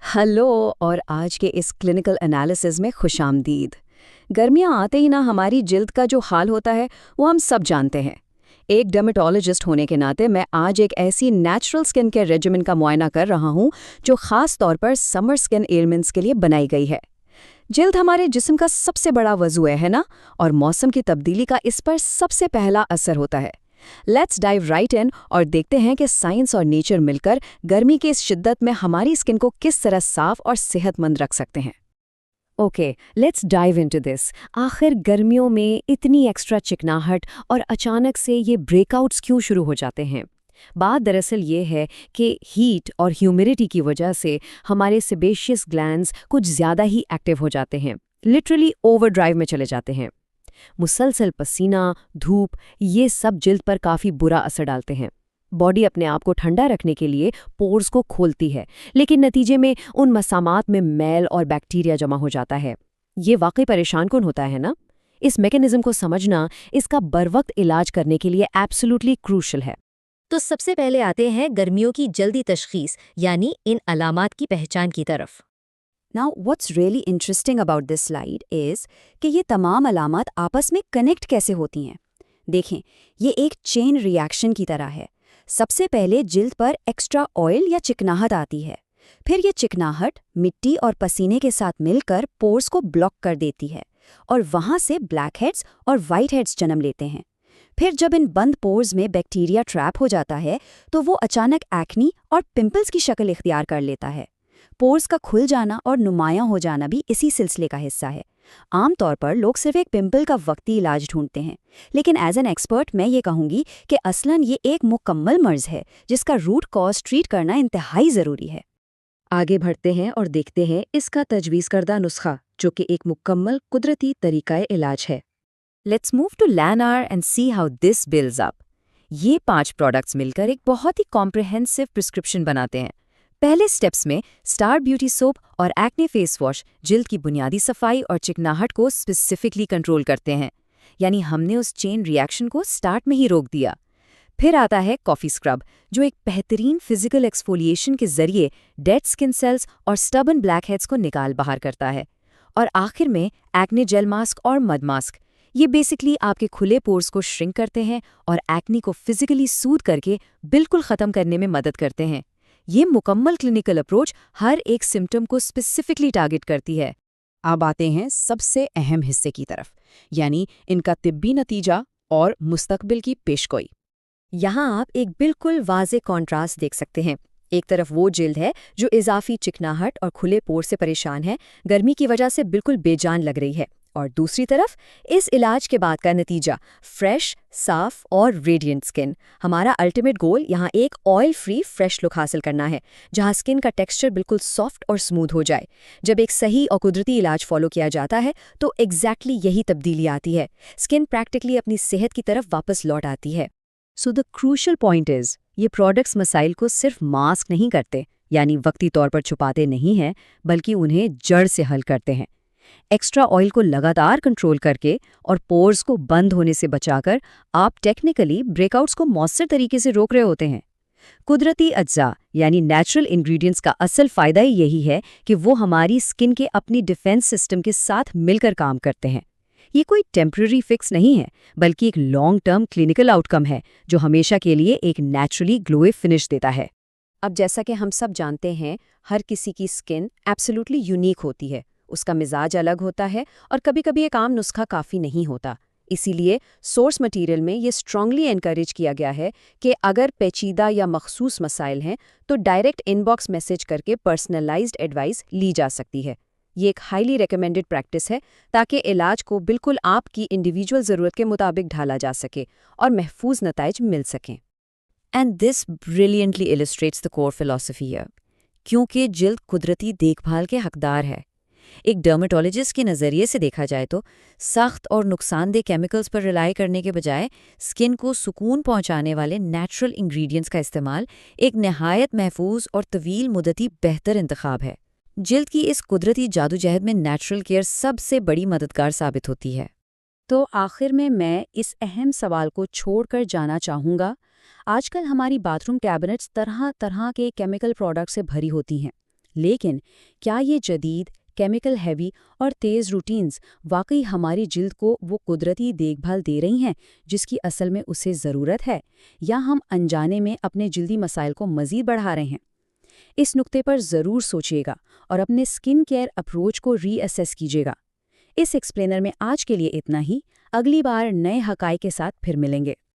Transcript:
Hello और आज के इस क्लिनिकल एनालिसिस में खुशामदीद। गर्मियां आते ही ना हमारी जिल्द का जो हाल होता है वो हम सब जानते हैं। एक डर्मेटोलॉजिस्ट होने के नाते मैं आज एक ऐसी नेचुरल स्किन केयर रेजिमेन का मुआयना कर रहा हूँ जो खास तौर पर समर स्किन एलिमेंट्स के लिए बनाई गई है। जिल्द हमारे जिस्म का सबसे बड़ा वजू है ना, और मौसम की तब्दीली का इस पर सबसे पहला असर होता है। लेट्स डाइव राइट इन और देखते हैं कि साइंस और नेचर मिलकर गर्मी की इस शिद्दत में हमारी स्किन को किस तरह साफ और सेहतमंद रख सकते हैं। Okay, let's dive into this. आखिर गर्मियों में इतनी एक्स्ट्रा चिकनाहट और अचानक से ये ब्रेकआउट्स क्यों शुरू हो जाते हैं? बात दरअसल ये है कि हीट और ह्यूमिडिटी की वजह से हमारे सेबेशियस ग्लैंड्स कुछ ज़्यादा ही एक्टिव हो जाते हैं, लिटरली ओवरड्राइव में चले जाते हैं। मुसलसल पसीना, धूप, ये सब जिल्द पर काफ़ी बुरा असर डालते हैं। बॉडी अपने आप को ठंडा रखने के लिए पोर्स को खोलती है, लेकिन नतीजे में उन मसामात में मैल और बैक्टीरिया जमा हो जाता है। ये वाकई परेशान कौन होता है ना? इस मैकेनिज्म को समझना इसका बरवक्त इलाज करने के लिए एब्सोल्युटली क्रूशल है। तो सबसे पहले आते हैं गर्मियों की जल्दी तशखीस यानी इन अलामात की पहचान की तरफ। Now, what's really interesting about this slide is कि ये तमाम अलामत आपस में कनेक्ट कैसे होती हैं। देखें, ये एक चेन रिएक्शन की तरह है। सबसे पहले जिल्द पर एक्स्ट्रा ऑयल या चिकनाहट आती है। फिर ये चिकनाहट मिट्टी और पसीने के साथ मिलकर पोर्स को ब्लॉक कर देती है और वहाँ से ब्लैक हेड्स और वाइट हेड्स जन्म लेते हैं। फिर जब इन बंद पोर्स में बैक्टीरिया ट्रैप हो जाता है तो वो अचानक एक्नी और पिंपल्स की शक्ल इख्तियार कर लेता है। पोर्स का खुल जाना और नुमायां हो जाना भी इसी सिलसिले का हिस्सा है। आमतौर पर लोग सिर्फ एक पिंपल का वक्ती इलाज ढूंढते हैं, लेकिन एज एन एक्सपर्ट मैं ये कहूँगी कि असलन ये एक मुकम्मल मर्ज है जिसका रूट कॉज ट्रीट करना इंतहाई ज़रूरी है। आगे बढ़ते हैं और देखते हैं इसका तजवीज़ करदा नुस्खा, जो कि एक मुकम्मल कुदरती तरीक़ा इलाज है। Let's move to lanar and see how this builds up. ये 5 प्रोडक्ट्स मिलकर एक बहुत ही कॉम्प्रिहेंसिव प्रिस्क्रिप्शन बनाते हैं। पहले स्टेप्स में स्टार ब्यूटी सोप और एक्ने फेस वॉश जिल्द की बुनियादी सफाई और चिकनाहट को स्पेसिफिकली कंट्रोल करते हैं, यानी हमने उस चेन रिएक्शन को स्टार्ट में ही रोक दिया। फिर आता है कॉफ़ी स्क्रब, जो एक बेहतरीन फिजिकल एक्सफोलिएशन के जरिए डेड स्किन सेल्स और स्टबन ब्लैक हेड्स को निकाल बाहर करता है। और आखिर में एक्ने जेल मास्क और मड मास्क, ये बेसिकली आपके खुले पोर्स को श्रिंक करते हैं और एक्ने को फिजिकली सूद करके बिल्कुल ख़त्म करने में मदद करते हैं। ये मुकम्मल क्लिनिकल अप्रोच हर एक सिम्टम को स्पेसिफिकली टारगेट करती है। अब आते हैं सबसे अहम हिस्से की तरफ, यानी इनका तिब्बी नतीजा और मुस्तकबिल की पेशगोई। यहाँ आप एक बिल्कुल वाज़े कॉन्ट्रास्ट देख सकते हैं। एक तरफ वो जिल्द है जो इजाफी चिकनाहट और खुले पोर से परेशान है, गर्मी की वजह से बिल्कुल बेजान लग रही है, और दूसरी तरफ इस इलाज के बाद का नतीजा फ्रेश, साफ और रेडिएंट स्किन। हमारा अल्टीमेट गोल यहाँ एक ऑयल फ्री फ्रेश लुक हासिल करना है, जहाँ स्किन का टेक्सचर बिल्कुल सॉफ्ट और स्मूथ हो जाए। जब एक सही और कुदरती इलाज फॉलो किया जाता है तो एग्जैक्टली यही तब्दीली आती है। स्किन प्रैक्टिकली अपनी सेहत की तरफ वापस लौट आती है। So the crucial point is, ये प्रोडक्ट्स मसाइल को सिर्फ मास्क नहीं करते, यानी वक्ती तौर पर छुपाते नहीं हैं, बल्कि उन्हें जड़ से हल करते हैं। एक्स्ट्रा ऑयल को लगातार कंट्रोल करके और पोर्स को बंद होने से बचाकर आप टेक्निकली ब्रेकआउट्स को मौसर तरीके से रोक रहे होते हैं। कुदरती अज्जा यानी नेचुरल इंग्रेडिएंट्स का असल फ़ायदा ही यही है कि वो हमारी स्किन के अपनी डिफेंस सिस्टम के साथ मिलकर काम करते हैं। ये कोई टेम्पररी फिक्स नहीं है, बल्कि एक लॉन्ग टर्म क्लिनिकल आउटकम है जो हमेशा के लिए एक नेचुरली ग्लोई फिनिश देता है। अब जैसा कि हम सब जानते हैं, हर किसी की स्किन एब्सोल्युटली यूनिक होती है, उसका मिजाज अलग होता है और कभी-कभी एक आम नुस्खा काफ़ी नहीं होता। इसीलिए सोर्स मटेरियल में ये स्ट्रांगली एनकरेज किया गया है कि अगर पेचीदा या मखसूस मसाइल हैं तो डायरेक्ट इनबॉक्स मैसेज करके पर्सनलाइज्ड एडवाइस ली जा सकती है। ये एक हाईली रिकमेंडेड प्रैक्टिस है ताकि इलाज को बिल्कुल आपकी इंडिविजुअल ज़रूरत के मुताबिक ढाला जा सके और महफूज नताइज मिल सकें। And this brilliantly illustrates the core philosophy here, क्योंकि जिल्द कुदरती देखभाल के हकदार है। एक डर्मेटोलॉजिस्ट के नज़रिए से देखा जाए तो सख्त और नुकसानदेह केमिकल्स पर रिलाई करने के बजाय स्किन को सुकून पहुंचाने वाले नेचुरल इंग्रेडिएंट्स का इस्तेमाल एक नहायत महफूज और तवील मुद्दती बेहतर इंतखाब है। जिल्द की इस कुदरती जादूजहद में नेचुरल केयर सबसे बड़ी मददगार साबित होती है। तो आखिर में मैं इस अहम सवाल को छोड़कर जाना चाहूँगा, आजकल हमारी बाथरूम कैबिनेट्स तरह तरह के केमिकल प्रोडक्ट से भरी होती हैं, لیکن کیا یہ جدید کیمیکل ہیوی اور تیز روٹینز واقعی ہماری جلد کو وہ قدرتی دیکھ بھال دے رہی ہیں جس کی اصل میں اسے ضرورت ہے، یا ہم انجانے میں اپنے جلدی مسائل کو مزید بڑھا رہے ہیں؟ اس نقطے پر ضرور سوچیے گا اور اپنے سکن کیئر اپروچ کو ری اسیس کیجیے گا۔ اس ایکسپلینر میں آج کے لیے اتنا ہی، اگلی بار نئے حقائق کے ساتھ پھر ملیں گے۔